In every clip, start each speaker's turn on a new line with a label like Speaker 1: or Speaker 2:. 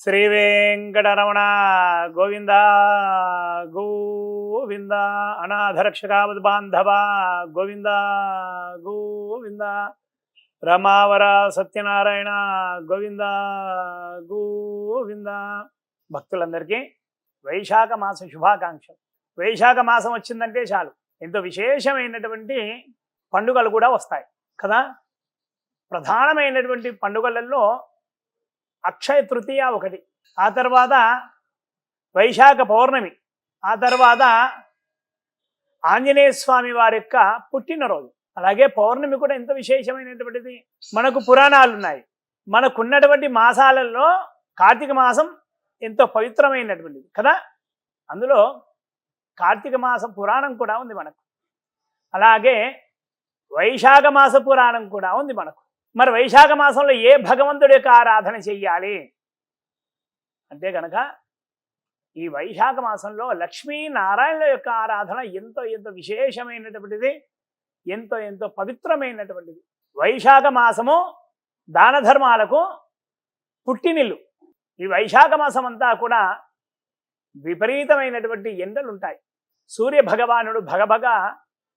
Speaker 1: శ్రీ వెంకటరమణ గోవింద గోవింద అనాథరక్షకావత్ బాంధవ గోవింద గోవింద రమావర సత్యనారాయణ గోవింద గోవింద. భక్తులందరికీ వైశాఖ మాస శుభాకాంక్షలు. వైశాఖ మాసం వచ్చిందంటే చాలు ఎంతో విశేషమైనటువంటి పండుగలు కూడా వస్తాయి కదా. ప్రధానమైనటువంటి పండుగలలో అక్షయ తృతీయ ఒకటి, ఆ తర్వాత వైశాఖ పౌర్ణమి, ఆ తర్వాత ఆంజనేయ స్వామి వారి యొక్క పుట్టినరోజు. అలాగే పౌర్ణమి కూడా ఎంతో విశేషమైనటువంటిది. మనకు పురాణాలు ఉన్నాయి. మనకున్నటువంటి మాసాలలో కార్తీక మాసం ఎంతో పవిత్రమైనటువంటిది కదా. అందులో కార్తీక మాస పురాణం కూడా ఉంది మనకు. అలాగే వైశాఖ మాస పురాణం కూడా ఉంది మనకు. మరి వైశాఖ మాసంలో ఏ భగవంతుడి యొక్క ఆరాధన చెయ్యాలి అంటే కనుక ఈ వైశాఖ మాసంలో లక్ష్మీనారాయణుల యొక్క ఆరాధన ఎంతో ఎంతో విశేషమైనటువంటిది, ఎంతో ఎంతో పవిత్రమైనటువంటిది. వైశాఖ మాసము దాన ధర్మాలకు పుట్టినిల్లు. ఈ వైశాఖ మాసం అంతా కూడా విపరీతమైనటువంటి ఎండలు ఉంటాయి. సూర్య భగవానుడు భగభగ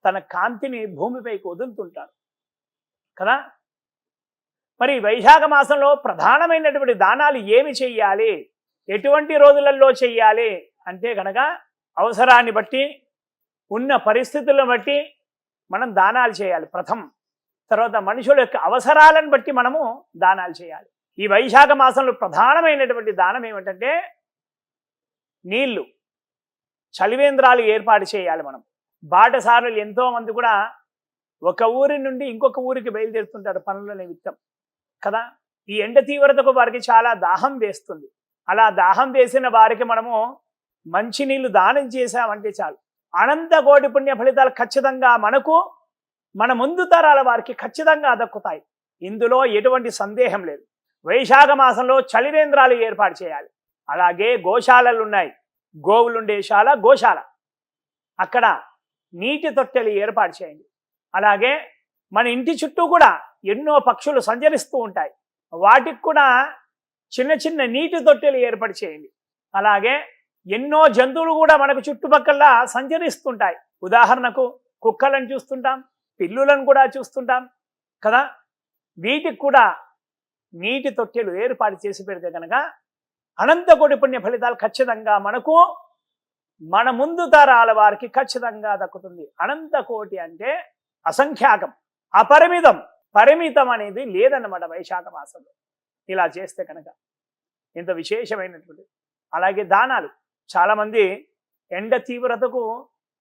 Speaker 1: తన కాంతిని భూమిపైకి వదులుతుంటాడు కదా. మరి వైశాఖ మాసంలో ప్రధానమైనటువంటి దానాలు ఏమి చెయ్యాలి, ఎటువంటి రోజులలో చెయ్యాలి అంటే కనుక అవసరాన్ని బట్టి, ఉన్న పరిస్థితులను బట్టి మనం దానాలు చేయాలి ప్రథమం. తర్వాత మనుషుల యొక్క అవసరాలను బట్టి మనము దానాలు చేయాలి. ఈ వైశాఖ మాసంలో ప్రధానమైనటువంటి దానం ఏమిటంటే నీళ్లు, చలివేంద్రాలు ఏర్పాటు చేయాలి. మనం బాటసారులు ఎంతోమంది కూడా ఒక ఊరి నుండి ఇంకొక ఊరికి బయలుదేరుతుంటారు పనుల నిమిత్తం కదా. ఈ ఎండ తీవ్రతకు వారికి చాలా దాహం వేస్తుంది. అలా దాహం వేసిన వారికి మనము మంచినీళ్ళు దానం చేశామంటే చాలు, అనంత కోటి పుణ్య ఫలితాలు ఖచ్చితంగా మనకు, మన ముందు తరాల వారికి ఖచ్చితంగా దక్కుతాయి. ఇందులో ఎటువంటి సందేహం లేదు. వైశాఖ మాసంలో చలివేంద్రాలు ఏర్పాటు చేయాలి. అలాగే గోశాలలు ఉన్నాయి, గోవులుండే శాల గోశాల, అక్కడ నీటి తొట్టెలు ఏర్పాటు చేయండి. అలాగే మన ఇంటి చుట్టూ కూడా ఎన్నో పక్షులు సంచరిస్తూ ఉంటాయి, వాటికి కూడా చిన్న చిన్న నీటి తొట్టెలు ఏర్పాటు చేయండి. అలాగే ఎన్నో జంతువులు కూడా మనకు చుట్టుపక్కల సంచరిస్తుంటాయి. ఉదాహరణకు కుక్కలను చూస్తుంటాం, పిల్లులను కూడా చూస్తుంటాం కదా. వీటికి కూడా నీటి తొట్టెలు ఏర్పాటు చేసి పెడితే కనుక అనంత కోటి పుణ్య ఫలితాలు ఖచ్చితంగా మనకు, మన ముందు తరాల వారికి ఖచ్చితంగా దక్కుతుంది. అనంత కోటి అంటే అసంఖ్యాకం, అపరిమితం. పరిమితం అనేది లేదన్నమాట వైశాఖ మాసంలో. ఇలా చేస్తే కనుక ఇంత విశేషమైనటువంటి. అలాగే దానాలు, చాలామంది ఎండ తీవ్రతకు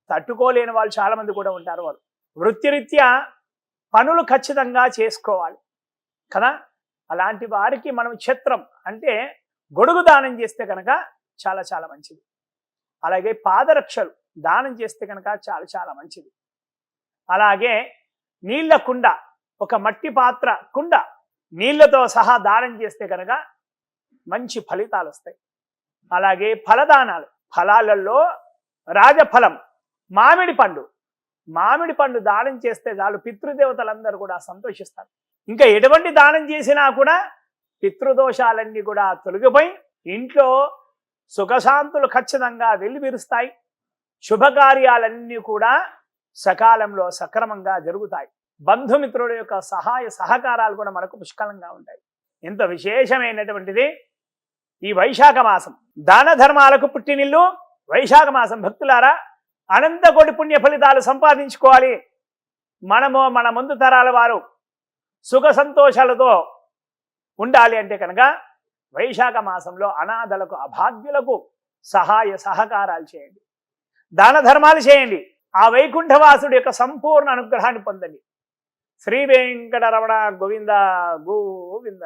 Speaker 1: తట్టుకోలేని వాళ్ళు చాలామంది కూడా ఉంటారు. వాళ్ళు వృత్తిరీత్యా పనులు ఖచ్చితంగా చేసుకోవాలి కదా. అలాంటి వారికి మనం ఛత్రం అంటే గొడుగు దానం చేస్తే కనుక చాలా చాలా మంచిది. అలాగే పాదరక్షలు దానం చేస్తే కనుక చాలా చాలా మంచిది. అలాగే నీళ్ళ కుండ, ఒక మట్టి పాత్ర కుండ నీళ్లతో సహా దానం చేస్తే కనుక మంచి ఫలితాలు వస్తాయి. అలాగే ఫలదానాలు, ఫలాలలో రాజఫలం మామిడి పండు, మామిడి పండు దానం చేస్తే చాలు పితృదేవతలందరూ కూడా సంతోషిస్తారు. ఇంకా ఎటువంటి దానం చేసినా కూడా పితృదోషాలన్నీ కూడా తొలగిపోయి ఇంట్లో సుఖశాంతులు ఖచ్చితంగా వెల్లివిరుస్తాయి. శుభకార్యాలన్నీ కూడా సకాలంలో సక్రమంగా జరుగుతాయి. బంధుమిత్రుల యొక్క సహాయ సహకారాలు కూడా మనకు పుష్కలంగా ఉంటాయి. ఎంత విశేషమైనటువంటిది ఈ వైశాఖ మాసం. దాన ధర్మాలకు పుట్టినిల్లు వైశాఖ మాసం. భక్తులారా, అనంత కోటి పుణ్య ఫలితాలు సంపాదించుకోవాలి. మనము మన ముందు తరాల వారు సుఖ సంతోషాలతో ఉండాలి అంటే కనుక వైశాఖ మాసంలో అనాథలకు, అభాగ్యులకు సహాయ సహకారాలు చేయండి, దాన ధర్మాలు చేయండి. ఆ వైకుంఠవాసుడి యొక్క సంపూర్ణ అనుగ్రహాన్ని పొందండి. శ్రీ వెంకటరమణ గోవింద గోవింద.